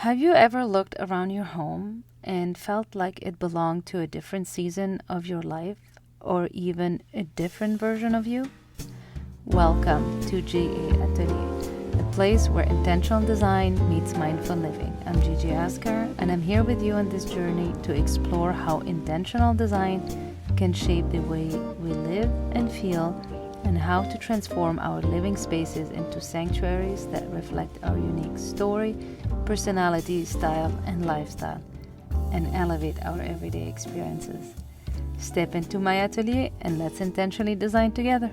Have you ever looked around your home and felt like it belonged to a different season of your life or even a different version of you? Welcome to GA Atelier, a place where intentional design meets mindful living. I'm Gigi Askar, and I'm here with you on this journey to explore how intentional design can shape the way we live and feel, and how to transform our living spaces into sanctuaries that reflect our unique story, personality, style, and lifestyle, and elevate our everyday experiences. Step into my atelier and let's intentionally design together.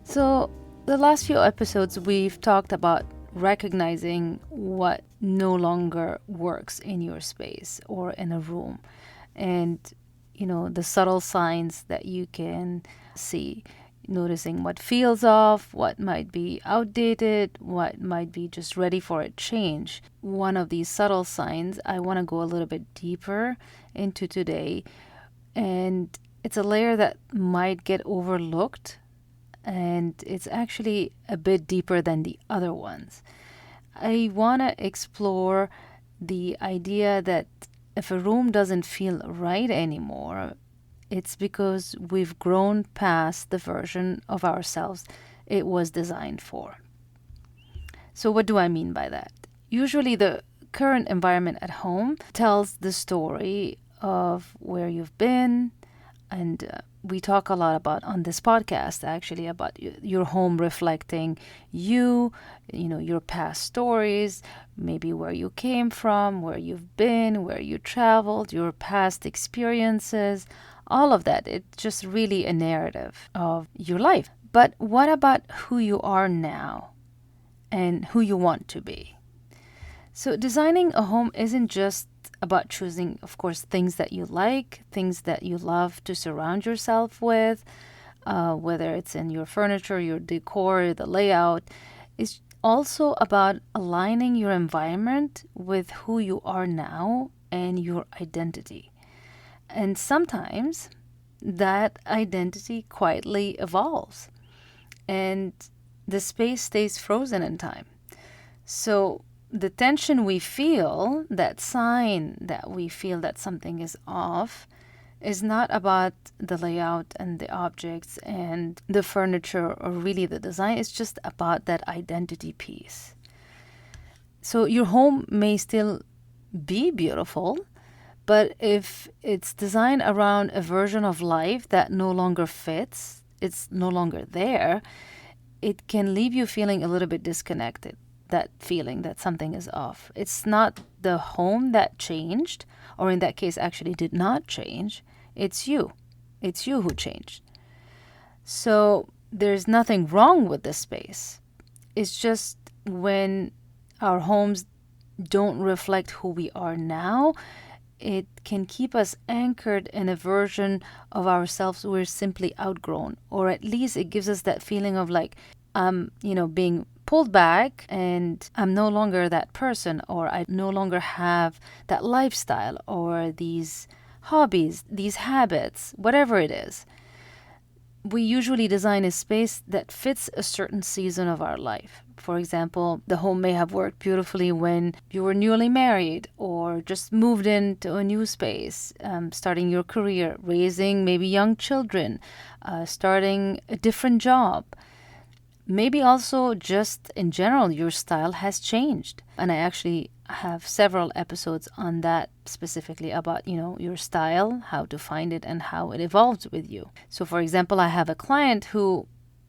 So, the last few episodes, we've talked about recognizing what no longer works in your space or in a room, and the subtle signs that you can see, noticing what feels off, what might be outdated, what might be just ready for a change. One of these subtle signs I want to go a little bit deeper into today, and it's a layer that might get overlooked, and it's actually a bit deeper than the other ones. I want to explore the idea that if a room doesn't feel right anymore, it's because we've grown past the version of ourselves it was designed for. So, what do I mean by that? Usually, the current environment at home tells the story of where you've been, and we talk a lot about on this podcast actually about your home reflecting your past stories, maybe where you came from, where you've been, where you traveled, your past experiences, all of that. It's just really a narrative of your life. But what about who you are now and who you want to be? So designing a home isn't just about choosing, of course, things that you like, things that you love to surround yourself with, whether it's in your furniture, your decor, the layout. It's also about aligning your environment with who you are now and your identity. And sometimes that identity quietly evolves and the space stays frozen in time. So the tension we feel, that sign that we feel that something is off, is not about the layout and the objects and the furniture or really the design. It's just about that identity piece. So your home may still be beautiful, but if it's designed around a version of life that no longer fits, it's no longer there, it can leave you feeling a little bit disconnected. That feeling that something is off. It's not the home that changed, or in that case, actually did not change. It's you. It's you who changed. So there's nothing wrong with the space. It's just when our homes don't reflect who we are now, it can keep us anchored in a version of ourselves we're simply outgrown, or at least it gives us that feeling of like, being pulled back and I'm no longer that person, or I no longer have that lifestyle or these hobbies, these habits, whatever it is. We usually design a space that fits a certain season of our life. For example, the home may have worked beautifully when you were newly married or just moved into a new space, starting your career, raising maybe young children, starting a different job. Maybe also just in general, your style has changed. And I actually have several episodes on that specifically about, your style, how to find it and how it evolves with you. So for example, I have a client who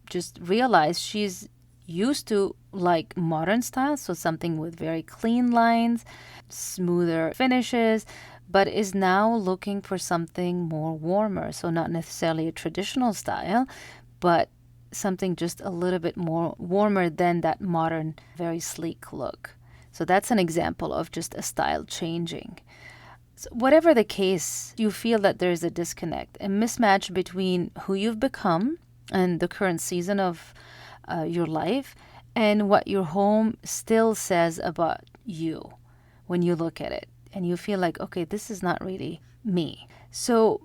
just realized she's used to like modern style, so something with very clean lines, smoother finishes, but is now looking for something more warmer. So not necessarily a traditional style, but something just a little bit more warmer than that modern, very sleek look. So that's an example of just a style changing. So whatever the case, you feel that there's a disconnect, a mismatch between who you've become and the current season of your life and what your home still says about you when you look at it. And you feel like, okay, this is not really me. So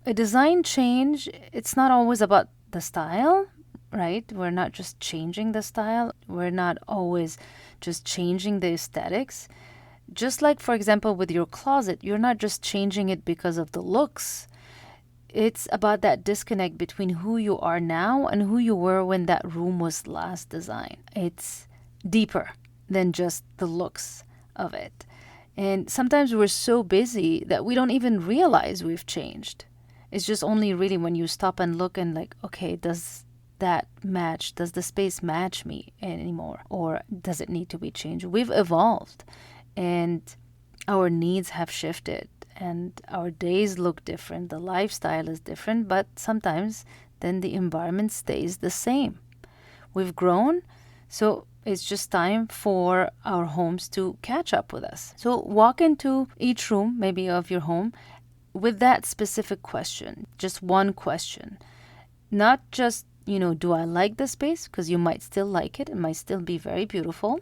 a design change, it's not always about the style, right? We're not just changing the style. We're not always just changing the aesthetics. Just like, for example, with your closet, you're not just changing it because of the looks. It's about that disconnect between who you are now and who you were when that room was last designed. It's deeper than just the looks of it. And sometimes we're so busy that we don't even realize we've changed. It's just only really when you stop and look and like, okay, does that match? Does the space match me anymore? Or does it need to be changed? We've evolved and our needs have shifted and our days look different. The lifestyle is different, but sometimes then the environment stays the same. We've grown, so it's just time for our homes to catch up with us. So walk into each room, maybe of your home, with that specific question, just one question. Not just, do I like the space? Because you might still like it. It might still be very beautiful.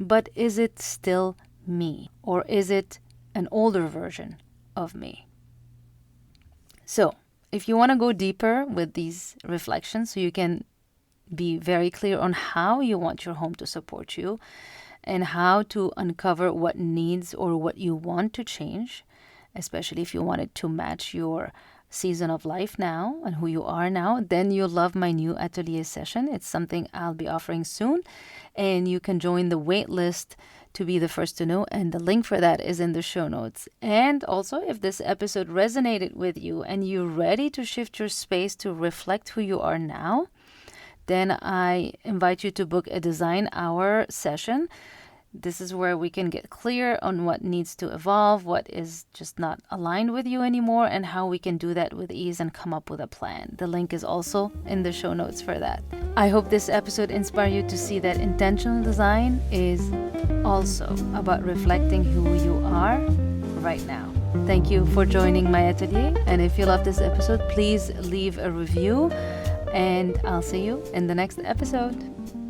But is it still me? Or is it an older version of me? So if you want to go deeper with these reflections so you can be very clear on how you want your home to support you and how to uncover what needs or what you want to change, especially if you want it to match your season of life now and who you are now, then you'll love my new atelier session. It's something I'll be offering soon, and you can join the wait list to be the first to know, and the link for that is in the show notes. And also, if this episode resonated with you and you're ready to shift your space to reflect who you are now, then I invite you to book a design hour session. This is where we can get clear on what needs to evolve, what is just not aligned with you anymore, and how we can do that with ease and come up with a plan. The link is also in the show notes for that. I hope this episode inspired you to see that intentional design is also about reflecting who you are right now. Thank you for joining my atelier, and if you love this episode, please leave a review, and I'll see you in the next episode.